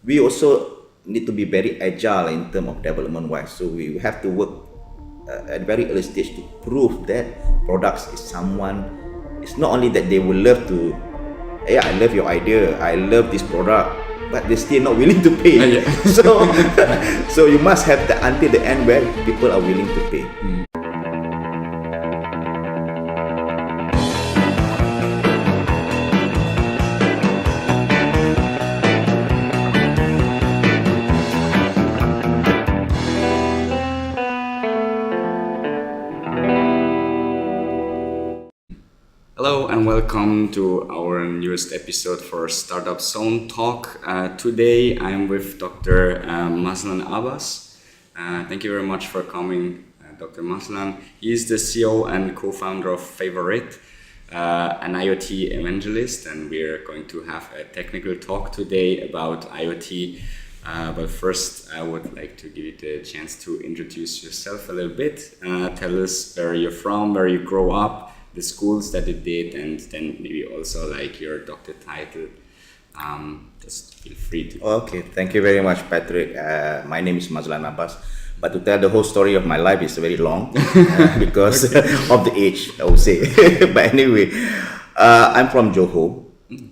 we also need to be very agile in terms of development wise. So we have to work at a very early stage to prove that products is someone. It's not only that they will love to, yeah, I love your idea, I love this product, but they're still not willing to pay. Yeah. So, so you must have the until the end where people are willing to pay. Hello and welcome to our newest episode for Startup Zone Talk. Today I'm with Dr. Mazlan Abbas. Thank you very much for coming, Dr. Mazlan. He is the CEO and co-founder of FAVORIot, an IoT evangelist, and we're going to have a technical talk today about IoT. But first, I would like to give you the chance to introduce yourself a little bit. Tell us where you're from, where you grow up, the schools that you did, and then maybe also like your doctor title. Just feel free to. Okay, thank you very much, Patrick. My name is Mazlan Abbas. But to tell the whole story of my life is very long because of the age, I would say. But anyway, I'm from Johor,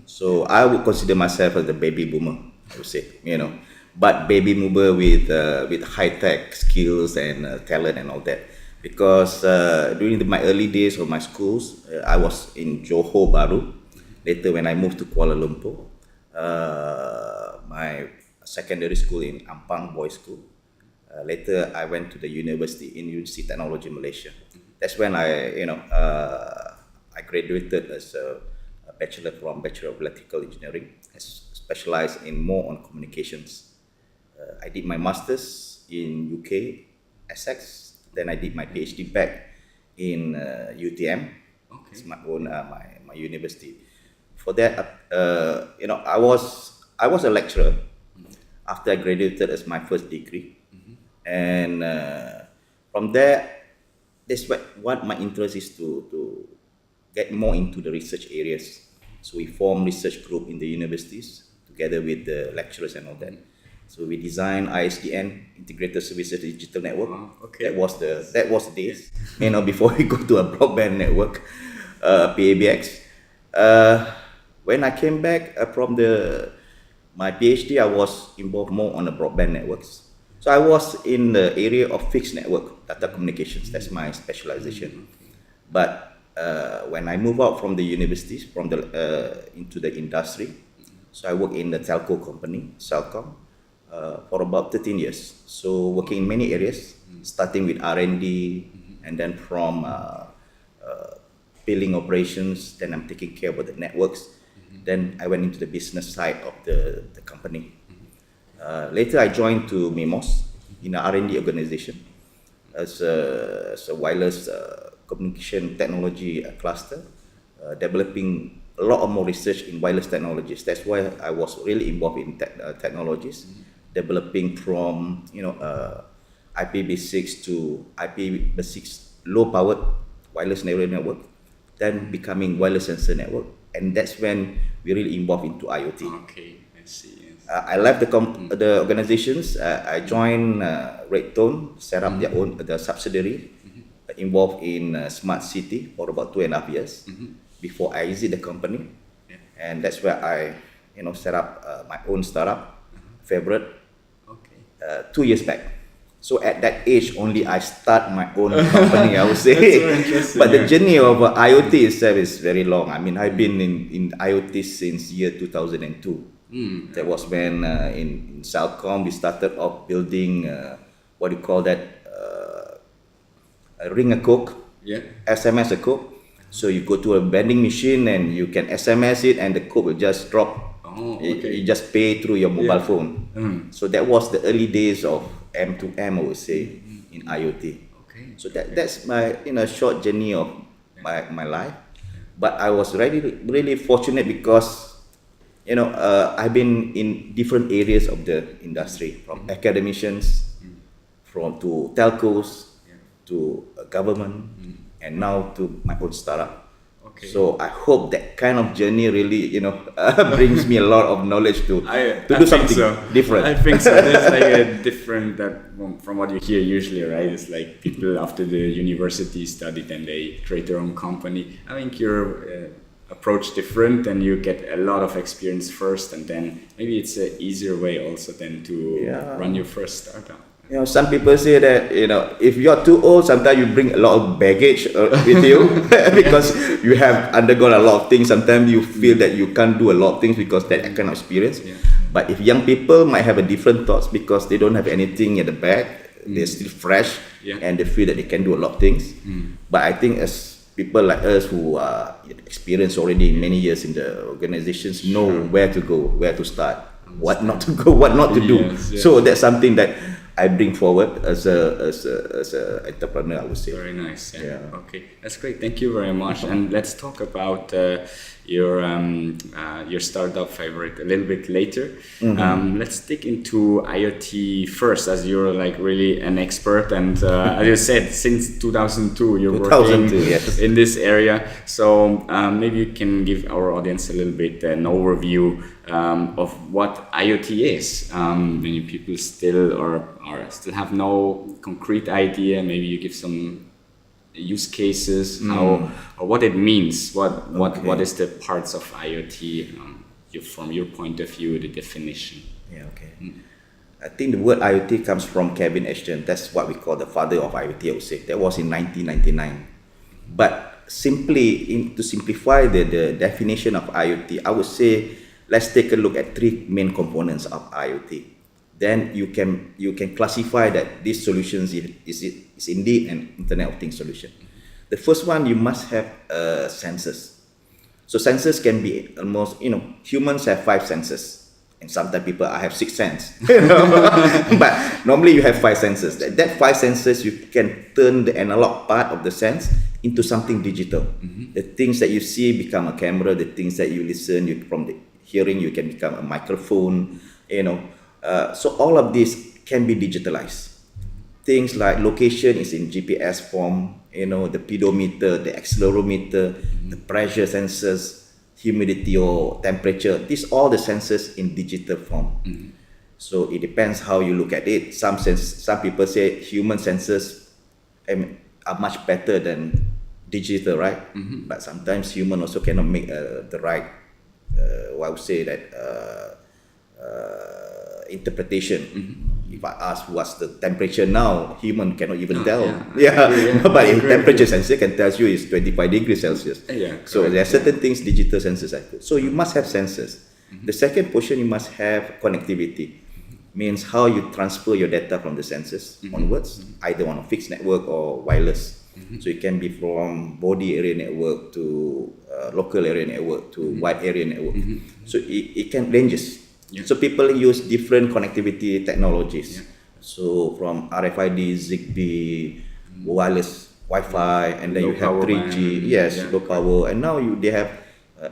so I would consider myself as a baby boomer, I would say, but baby boomer with high-tech skills and talent and all that. Because during my early days of my schools, I was in Johor Bahru. Later, when I moved to Kuala Lumpur, my secondary school in Ampang Boys School. Later, I went to the university in University Technology Malaysia. That's when I graduated as a Bachelor of Electrical Engineering, specialized in more on communications. I did my masters in UK, Essex. Then I did my PhD back in UTM. Okay. It's my own my university. For that, I was a lecturer after I graduated as my first degree, and from there, that's what my interest is to get more into the research areas. So we formed research group in the universities together with the lecturers and all that. So we designed ISDN, Integrated Services Digital Network. Okay. That was the days, before we go to a broadband network, PABX. When I came back from my PhD, I was involved more on the broadband networks. So I was in the area of fixed network, data communications. That's my specialization. But when I moved out from the universities, into the industry, so I work in the telco company, Celcom. For about 13 years. So working in many areas, starting with R&D, and then from billing operations, then I'm taking care about the networks. Then I went into the business side of the company. Later I joined to Mimos in an R&D organization as a wireless communication technology cluster, developing a lot of more research in wireless technologies. That's why I was really involved in technologies. Developing from IPv6 to IPv6 low-powered wireless neural network, then becoming wireless sensor network, and that's when we really involved into IoT. Okay, I see. Yes. I left the organizations. I joined Redtone, set up the subsidiary, involved in smart city for about 2.5 years before I exit the company, and that's where I set up my own startup, FAVORIot. 2 years back. So at that age, only I start my own company, I would say. But the journey of IoT itself is very long. I mean, I've been in IoT since year 2002. That was when in Celcom we started off building what do you call that? A ring a Coke, SMS a Coke. So you go to a vending machine and you can SMS it, and the Coke will just drop. You just pay through your mobile phone. So that was the early days of M2M, I would say, in IoT. Okay. So that's my short journey of my life. But I was really fortunate because I've been in different areas of the industry, from academicians, to telcos, to government, and now to my own startup. So I hope that kind of journey really, brings me a lot of knowledge to I do think something so. different. I think so. There's like a different that from what you hear usually, right? It's like people after the university study, then they create their own company. I think your approach different, and you get a lot of experience first, and then maybe it's an easier way also then to run your first startup. Some people say that, if you're too old, sometimes you bring a lot of baggage with you because you have undergone a lot of things. Sometimes you feel that you can't do a lot of things because that kind of experience. Yeah. But if young people might have a different thoughts because they don't have anything in the back, they're still fresh, and they feel that they can do a lot of things. But I think as people like us who are experienced already many years in the organizations know where to go, where to start, what not to go, what not to do. So that's something that I bring forward as a entrepreneur, I would say. Very nice. Yeah. Okay, that's great. Thank you very much. And let's talk about your startup favorite a little bit later. Let's dig into IoT first, as you're like really an expert, and as you said, since 2002 you're working in this area. So maybe you can give our audience a little bit an overview of what IoT is. Many people still still have no concrete idea. Maybe you give some use cases, how or what it means. What is the parts of IoT from your point of view, the definition? I think the word IoT comes from Kevin Ashton. That's what we call the father of IoT, I would say. That was in 1999. But to simplify the definition of IoT, I would say let's take a look at three main components of IoT. Then you can classify that these solutions is indeed an Internet of Things solution. The first one, you must have sensors. So sensors can be almost, humans have 5 senses, and sometimes people have 6 senses. But normally you have 5 senses. That 5 senses, you can turn the analog part of the sense into something digital. The things that you see become a camera. The things that you listen, from the hearing, you can become a microphone. So all of this can be digitalized. Things like location is in GPS form, the pedometer, the accelerometer, the pressure sensors, humidity or temperature. These all the sensors in digital form. So it depends how you look at it. Some people say human sensors are much better than digital, right? But sometimes human also cannot make the right, I would say that interpretation. If I ask what's the temperature now, human cannot even tell. But if temperature sensor can tell you it's 25 degrees Celsius. So there are certain things digital sensors are good. So you must have sensors. The second portion, you must have connectivity. Means how you transfer your data from the sensors onwards, either on a fixed network or wireless. So it can be from body area network to local area network to wide area network. So it can ranges. So people use different connectivity technologies. So from RFID, ZigBee, wireless Wi-Fi, and then you have 3G, low power, and now they have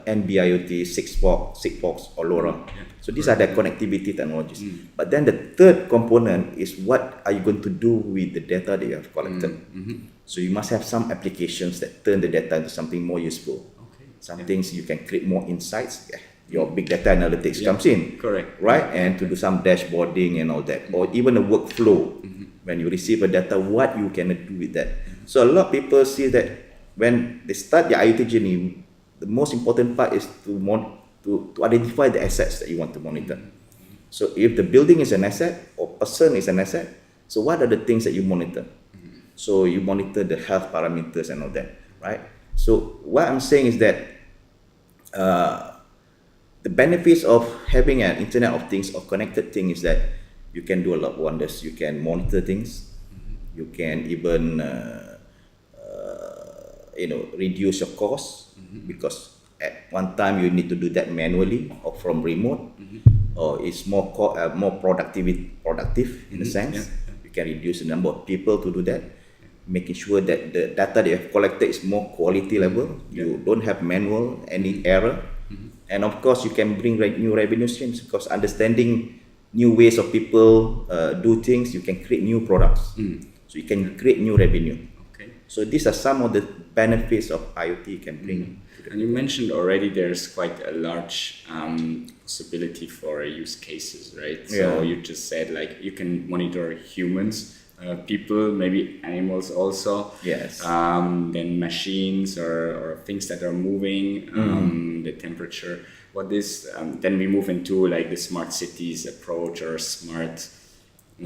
NB-IoT, Sigfox, or LoRa. So these are the connectivity technologies. But then the third component is what are you going to do with the data that you have collected? So you must have some applications that turn the data into something more useful. Some things you can create more insights. Your big data analytics comes in, right? And to do some dashboarding and all that, or even a workflow. When you receive a data, what you can do with that. So a lot of people see that when they start their IoT journey, the most important part is to identify the assets that you want to monitor. So if the building is an asset or person is an asset, so what are the things that you monitor? So you monitor the health parameters and all that, right? So what I'm saying is that the benefits of having an Internet of Things or connected thing is that you can do a lot of wonders. You can monitor things. You can even reduce your costs because at one time you need to do that manually or from remote, or it's more productive in a sense. You can reduce the number of people to do that, making sure that the data that you have collected is more quality level. You don't have any error. And of course, you can bring new revenue streams because understanding new ways of people do things, you can create new products. So you can create new revenue. So these are some of the benefits of IoT can bring. to the And you mentioned already there's quite a large possibility for use cases, right? So you just said like you can monitor humans, people, maybe animals also. Yes. Then machines or things that are moving, the temperature. What is then we move into like the smart cities approach or smart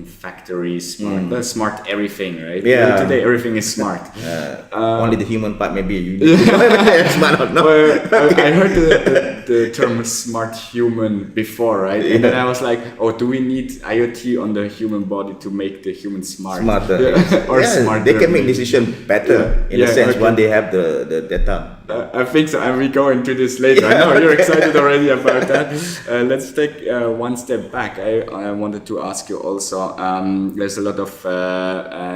factories, smart everything, right? Yeah. Today everything is smart. Only the human part maybe you need to know whether it's smart or not. I heard the term smart human before, right? And then I was like, oh, do we need IoT on the human body to make the human smarter? Or smarter? They can make decisions better in a sense when they have the data. I think so, and we go into this later. I know you're excited already about that. Let's take one step back. I wanted to ask you also, there's a lot of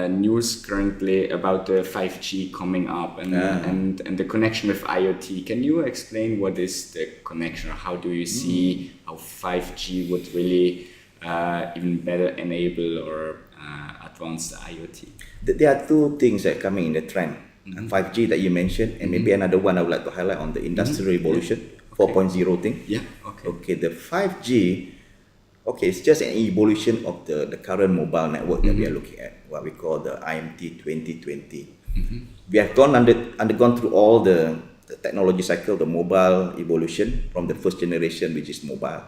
news currently about the 5G coming up and the connection with IoT. Can you explain what is the connection? How do you see how 5G would really even better enable or advance the IoT? There are two things that are coming in the trend. 5G that you mentioned, and maybe another one I would like to highlight on the industrial revolution, 4.0 thing. Yeah, Okay, the 5G, it's just an evolution of the current mobile network that we are looking at, what we call the IMT 2020. We have undergone through all the technology cycle, the mobile evolution from the first generation, which is mobile.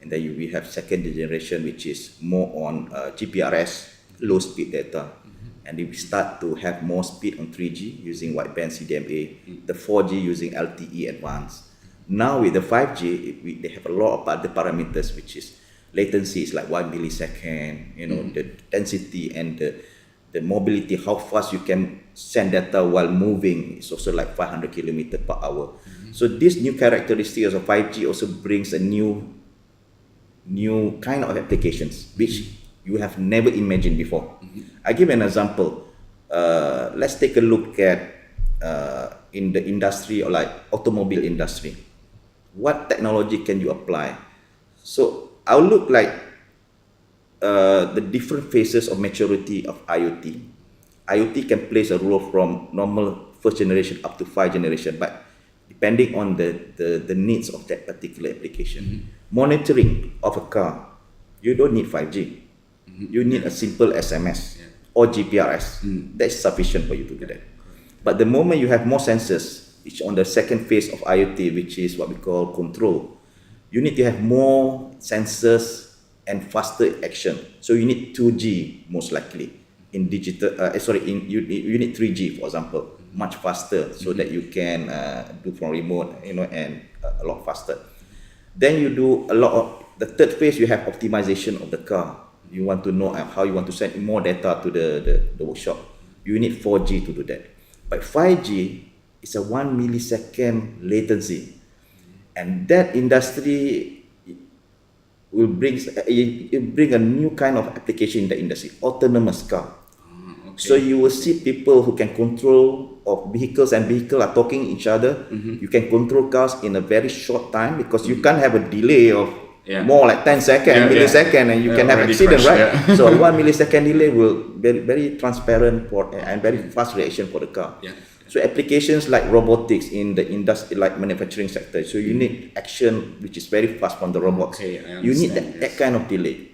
And then we have second generation, which is more on GPRS, low speed data. And we start to have more speed on 3G using wideband CDMA, the 4G using LTE advanced. Now with the 5G, they have a lot of other parameters, which is latency is like 1 millisecond, the density and the mobility, how fast you can send data while moving is also like 500 kilometers per hour. So this new characteristics of 5G also brings a new kind of applications, which you have never imagined before. I give an example. Let's take a look at in the industry or like automobile industry. What technology can you apply? So I'll look like the different phases of maturity of IoT. IoT can play a role from normal first generation up to 5 generation, but depending on the needs of that particular application. Monitoring of a car, you don't need 5G. You need a simple SMS or GPRS. That's sufficient for you to do that. But the moment you have more sensors, which on the second phase of IoT, which is what we call control, you need to have more sensors and faster action. So you need 2G most likely in digital. You need 3G, for example, much faster, so that you can do from remote, and a lot faster. Then you do a lot of the third phase. You have optimization of the car. You want to know how you want to send more data to the workshop. You need 4G to do that. But 5G is a 1 millisecond latency. And that industry will bring a new kind of application in the industry, autonomous car. So you will see people who can control of vehicles and vehicles are talking each other. You can control cars in a very short time because you can't have a delay of more like 10 seconds, millisecond, and you can have accident, right? So 1 millisecond delay will be very transparent and very fast reaction for the car. So applications like robotics in the industry, like manufacturing sector, so you need action which is very fast from the robots. You need that kind of delay.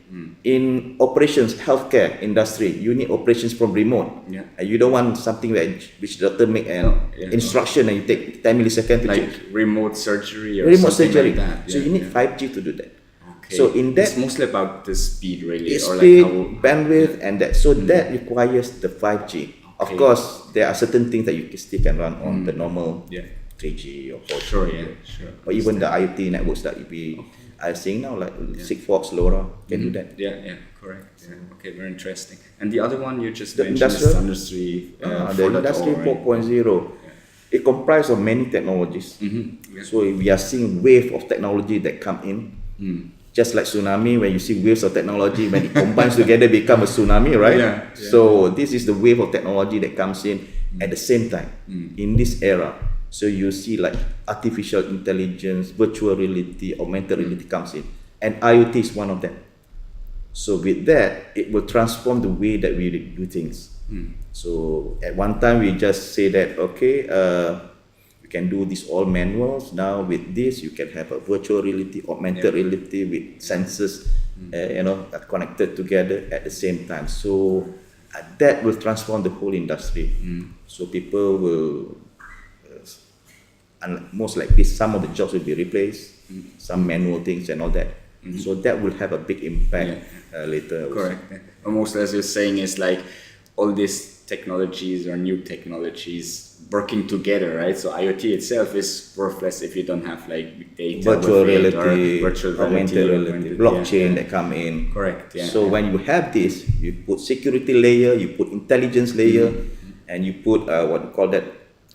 In operations, healthcare industry, you need operations from remote. You don't want something which doctor make an instruction and you take 10 milliseconds to like remote surgery or remote something surgery. like that. So you need 5G to do that. So in that, it's mostly about the speed, really, it's or speed, like how, bandwidth, and that. So that requires the 5G. Of course, there are certain things that you still can run on the normal 3G or 4G. Sure. Or even the IoT networks that we are seeing now, like Sigfox, LoRa, can do that. Correct. Okay, very interesting. And the other one you just The mentioned is Industry the Industry 4.0. It comprises of many technologies. So we are seeing wave of technology that come in. Just like tsunami, when you see waves of technology, when it combines together, become a tsunami, right? So this is the wave of technology that comes in at the same time in this era. So you see like artificial intelligence, virtual reality, augmented reality comes in, and IoT is one of them. So with that, it will transform the way that we do things. So at one time we just say that you can do this all manuals. Now with this, you can have a virtual reality, augmented reality with sensors, connected together at the same time. So that will transform the whole industry. So people will, most likely, some of the jobs will be replaced, some manual things and all that. So that will have a big impact later. Correct. Almost as you're saying, is like all these technologies or new technologies working together, right? So IoT itself is worthless if you don't have like big data, virtual reality, augmented reality, blockchain that come in. Correct. Yeah. So when you have this, you put security layer, you put intelligence layer, and you put what you call that,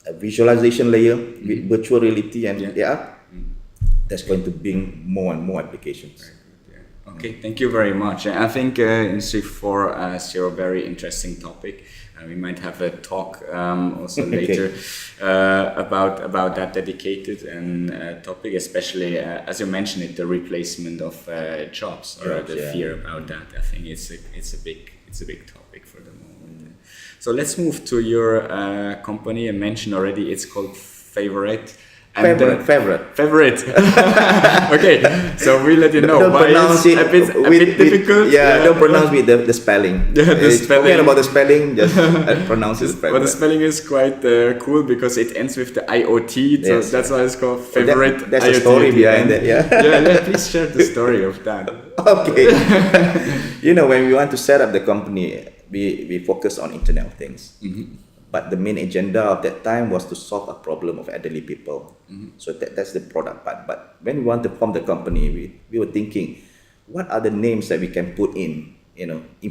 a visualization layer with virtual reality and AR. That's going to bring more and more applications. Okay, thank you very much. I think Industry 4 is a very interesting topic. We might have a talk also later about that dedicated topic, especially as you mentioned it, the replacement of jobs or the fear about that. I think it's a big topic for the moment. So let's move to your company. I mentioned already it's called FAVORIOT. Favorite. Okay, so we let you know. Don't pronounce it a bit difficult. Don't pronounce with the spelling. The spelling. Forget about the spelling. Just pronounce it. But the spelling is quite cool because it ends with the IoT. So that's why it's called favorite. That's IoT a story behind it. Yeah. Please share the story of that. Okay. When we want to set up the company, we focus on Internet of Things. But the main agenda of that time was to solve a problem of elderly people. So that's the product part. But when we want to form the company, we were thinking, what are the names that we can put in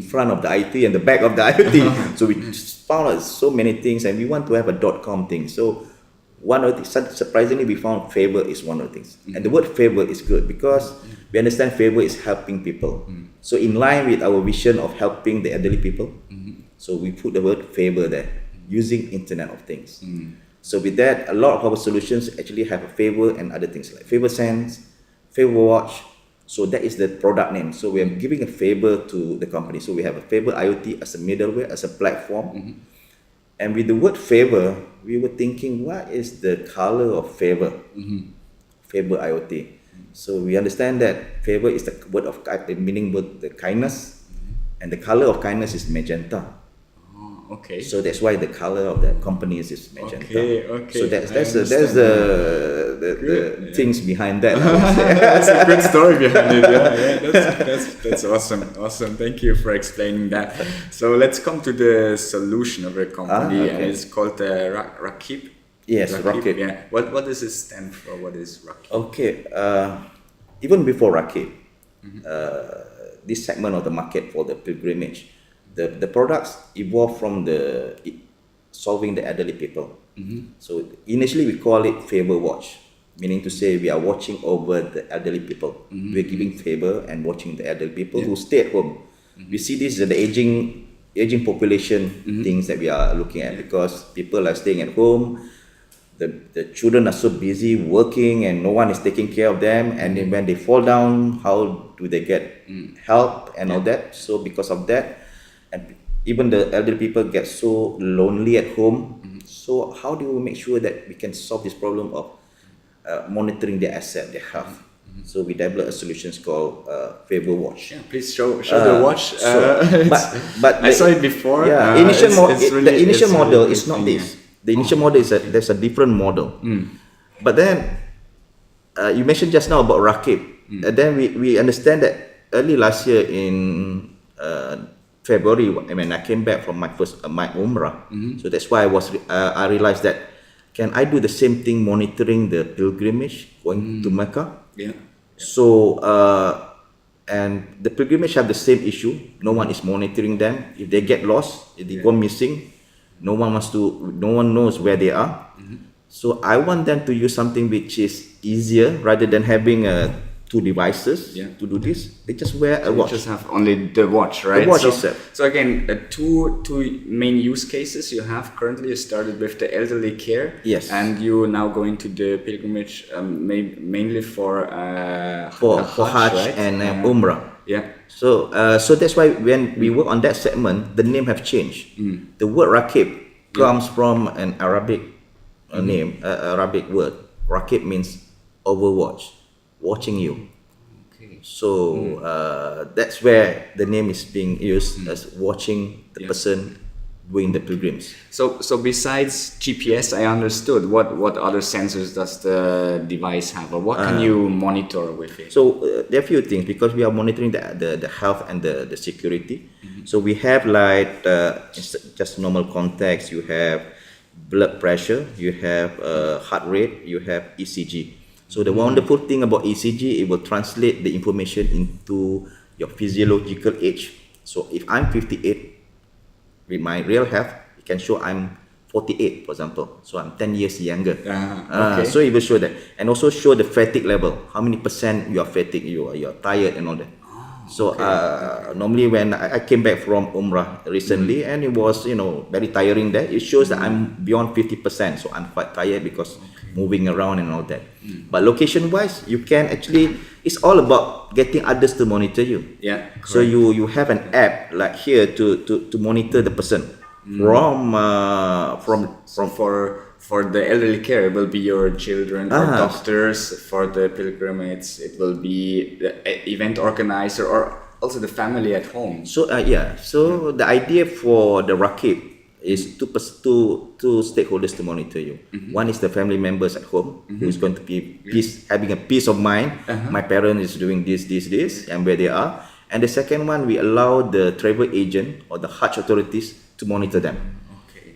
front of the IT and the back of the IoT? So we found out so many things, and we want to have a .com thing. So one of the surprisingly, we found favor is one of the things. And the word favor is good because we understand favor is helping people. So in line with our vision of helping the elderly people, so we put the word favor there, using Internet of Things. So with that, a lot of our solutions actually have a favor and other things like Favor Sense, Favor Watch. So that is the product name. So we are giving a favor to the company. So we have a Favor IoT as a middleware, as a platform. And with the word favor, we were thinking, what is the color of favor? Favor IoT. So we understand that favor is the word of meaning the kindness, and the color of kindness is magenta. Okay. So that's why the color of the company is magenta. Okay. So that's the things behind that. That's a good story behind it. That's awesome. Thank you for explaining that. So let's come to the solution of your company. And it's called Rakib. Yes, Rakib. Yeah. What does it stand for? What is Rakib? Okay. Even before Rakib, this segment of the market for the pilgrimage, the products evolved from the solving the elderly people. So initially we call it Favor Watch, meaning to say we are watching over the elderly people. We're giving favor and watching the elderly people who stay at home. We see this as the aging population things that we are looking at because people are staying at home. The children are so busy working and no one is taking care of them, and then when they fall down, how do they get help and all that? So because of that, and even the elderly people get so lonely at home. So how do we make sure that we can solve this problem of monitoring their asset, their health? So we developed a solution called Favor Watch. Yeah, please show the watch. But I saw it before. Yeah, the initial model is not this. The initial model is there's a different model. But then you mentioned just now about Rakib. Then we understand that early last year in February, when I came back from my Umrah. So that's why I realized that can I do the same thing monitoring the pilgrimage going to Mecca? So and the pilgrimage have the same issue. No one is monitoring them. If they get lost, if they go missing, no one knows where they are. So I want them to use something which is easier rather than having two devices to do this. They just wear a watch. You just have only the watch, right? The watch itself. So again, two main use cases you have currently. You started with the elderly care, and you now going to the pilgrimage mainly for Hajj, right? And Umrah. Yeah. So that's why when we work on that segment, the name have changed. The word Rakib comes from an Arabic name, Arabic word. Raqib means overwatch, watching you. Okay. So that's where the name is being used as watching the person doing the pilgrims. So besides GPS, I understood. What other sensors does the device have, or what can you monitor with it? So there are a few things because we are monitoring the health and the security. So we have like just normal contacts. You have blood pressure. You have heart rate. You have ECG. So the wonderful thing about ECG, it will translate the information into your physiological age. So if I'm 58, with my real health, it can show I'm 48, for example. So I'm 10 years younger. Okay. So it will show that. And also show the fatigue level. How many percent you are fatigued, you are tired and all that. So normally when I came back from Umrah recently and it was, very tiring there, it shows that I'm beyond 50%. So I'm quite tired because moving around and all that. But location wise, you can actually, it's all about getting others to monitor you. Yeah. So you have an app like here to monitor the person from For the elderly care, it will be your children or doctors. For the pilgrimage, it will be the event organizer or also the family at home. So so the idea for the Raqib is two stakeholders to monitor you. One is the family members at home who is going to be having a peace of mind. My parent is doing this, and where they are. And the second one, we allow the travel agent or the Hajj authorities to monitor them.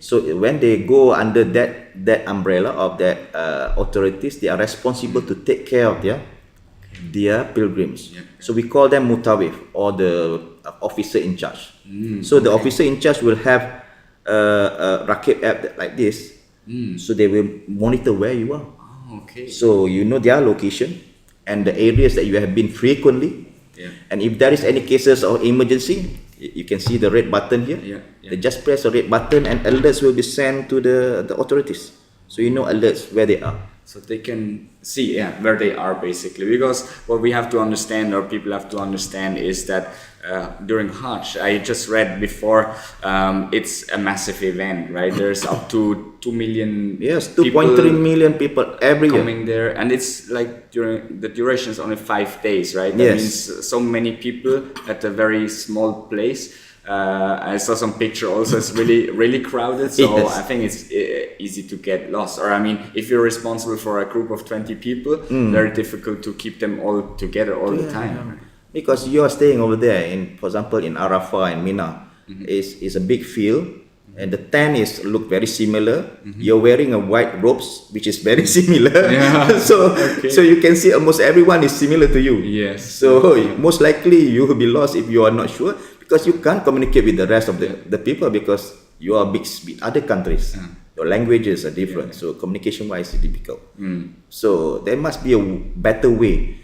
So when they go under that umbrella of that authorities, they are responsible to take care of their pilgrims. So we call them mutawif or the officer in charge. So the officer in charge will have a Raqib app like this. So they will monitor where you are. So you know their location and the areas that you have been frequently. And if there is any cases of emergency, you can see the red button here. They just press the red button and alerts will be sent to the authorities. So you know alerts where they are. So they can see where they are basically. Because what we have to understand, or people have to understand, is that during Hajj, I just read before, it's a massive event, right? There's up to 2 million. Yes, 2.3 million people every year coming there, and it's like during the duration is only 5 days, right? That means so many people at a very small place. I saw some picture also. It's really crowded, so I think it's easy to get lost. Or I mean, if you're responsible for a group of 20 people, very difficult to keep them all together all the time. Because you are staying over there, for example, in Arafah and Mina, is a big field, and the tent look very similar. You're wearing a white robes, which is very similar. So you can see almost everyone is similar to you. So most likely you will be lost if you are not sure, because you can't communicate with the rest of the people because you are big other countries. Your languages are different, so communication wise is difficult. So there must be a better way.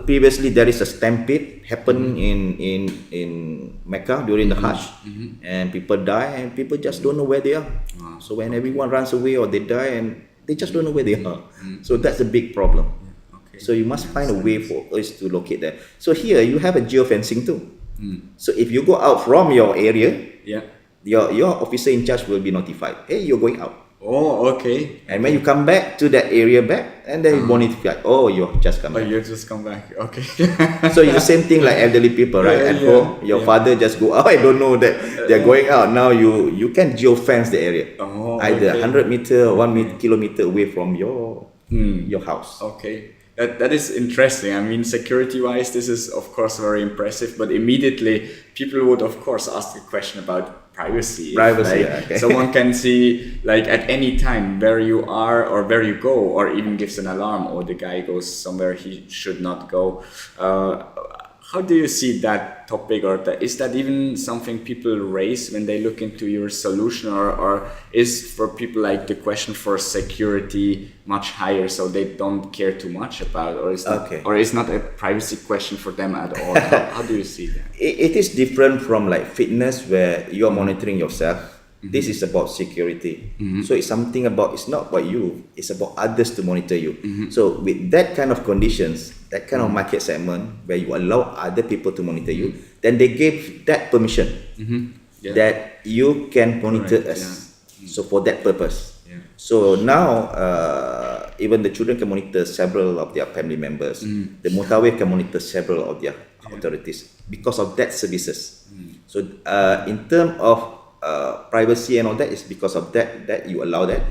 Previously there is a stampede happened in Mecca during the Hajj, and people die and people just don't know where they are. So when everyone runs away or they die and they just don't know where they are. So that's a big problem. So you must find a way for us to locate that. So here you have a geofencing too. So if you go out from your area, your officer in charge will be notified. Hey, you're going out. And when you come back to that area back, and then you monitor, you just come back. You just come back. So it's the same thing like elderly people, right? At home, your father just go out. I don't know that they're going out. Now you can geofence the area. Either 100 meter or 1 kilometer away from your house. That is interesting. I mean, security-wise, this is of course very impressive. But immediately, people would of course ask a question about privacy. Someone can see like at any time where you are or where you go, or even gives an alarm, or the guy goes somewhere he should not go. How do you see that topic, or is that even something people raise when they look into your solution, or is for people like the question for security much higher, so they don't care too much about, or is not a privacy question for them at all? How do you see that? It is different from like fitness where you are monitoring yourself. This is about security. So it's something about, it's not about you, it's about others to monitor you. So with that kind of conditions, that kind of market segment where you allow other people to monitor you, then they gave that permission that you can monitor us. So for that purpose. Yeah. So now, even the children can monitor several of their family members. The motorway can monitor several of their authorities because of that services. So in terms of privacy and all that, is because of that you allow that.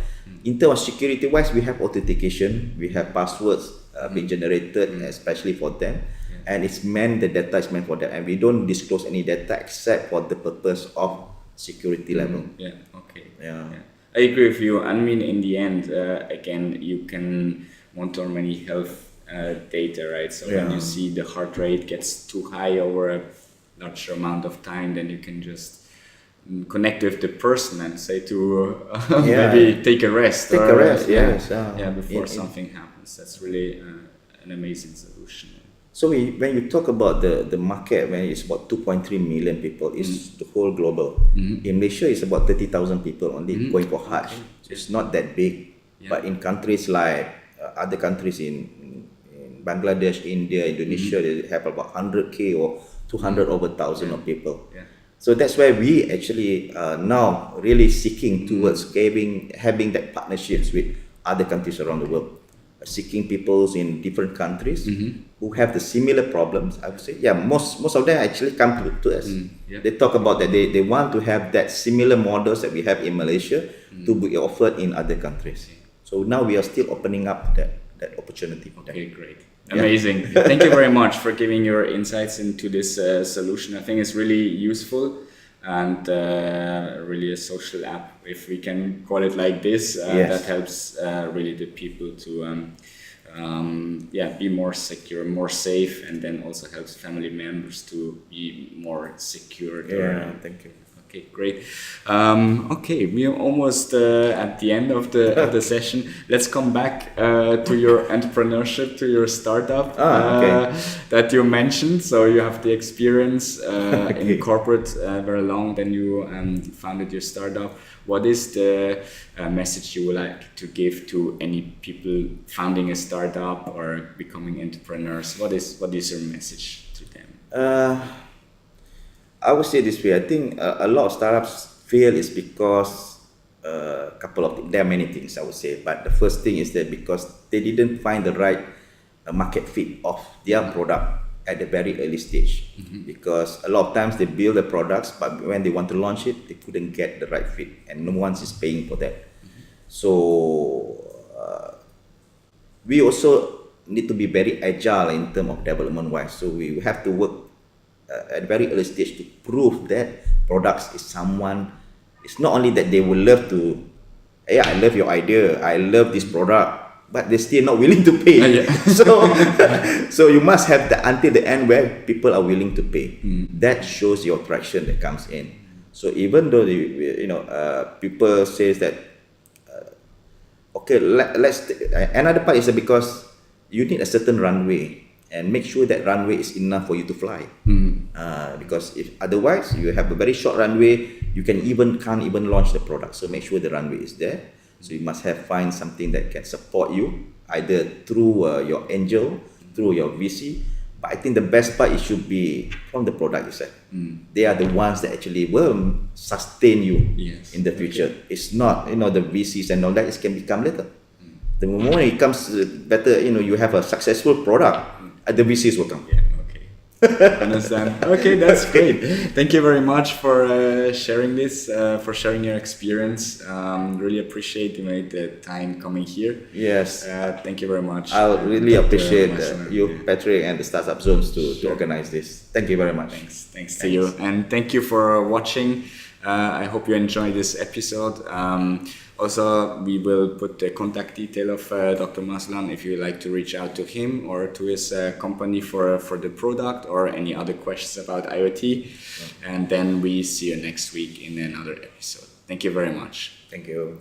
In terms of security wise, we have authentication, we have passwords being generated, especially for them. And the data is meant for them, and we don't disclose any data except for the purpose of security level. Yeah. Okay. Yeah. I agree with you. I mean, in the end, again, you can monitor many health data, right? So when you see the heart rate gets too high over a large amount of time, then you can just connect with the person and say to maybe take a rest. Take a rest, yes. Before something happens. That's really an amazing solution. So when you talk about the market, when it's about 2.3 million people, it's the whole global. In Malaysia, it's about 30,000 people only going for Hajj. So it's not that big. But in countries like other countries in Bangladesh, India, Indonesia, they have about 100k or 200 over 1,000 of people. So that's why we actually now really seeking towards having that partnerships with other countries around the world. Seeking peoples in different countries who have the similar problems. I would say, most of them actually come to us. They talk about that they want to have that similar models that we have in Malaysia to be offered in other countries. So now we are still opening up that opportunity. Okay, great. Amazing. Thank you very much for giving your insights into this solution. I think it's really useful and really a social app, if we can call it like this, that helps really the people to be more secure, more safe, and then also helps family members to be more secure. Thank you. Okay, great. Okay, we are almost at the end of the session. Let's come back to your entrepreneurship, to your startup that you mentioned. So you have the experience in corporate very long, then you founded your startup. What is the message you would like to give to any people founding a startup or becoming entrepreneurs? What is your message to them? I would say this way. I think a lot of startups fail is because there are many things I would say, but the first thing is that because they didn't find the right market fit of their product at the very early stage. Because a lot of times they build the products, but when they want to launch it, they couldn't get the right fit, and no one is paying for that. So we also need to be very agile in terms of development wise. So we have to work at a very early stage to prove that products is someone. It's not only that they will love to, I love your idea, I love this product, but they're still not willing to pay. So you must have until the end where people are willing to pay. That shows your traction that comes in. So even though people says that another part is that because you need a certain runway, and make sure that runway is enough for you to fly. Because if otherwise you have a very short runway, you can't even launch the product. So make sure the runway is there. So you must find something that can support you either through your angel, through your VC. But I think the best part, it should be from the product itself. They are the ones that actually will sustain you in the future. It's not the VCs and all that. It can become later. The moment it comes better, you have a successful product, the VCs will come. Understand. Okay, that's great. Thank you very much for sharing this, for sharing your experience. Really appreciate you made the time coming here. Yes. Thank you very much. I really appreciate you, Patrick, and the Startup Zones to organize this. Thank you very much. Thanks to you. And thank you for watching. I hope you enjoyed this episode. Also, we will put the contact detail of Dr. Mazlan if you like to reach out to him or to his company for the product or any other questions about IoT. And then we see you next week in another episode. Thank you very much. Thank you.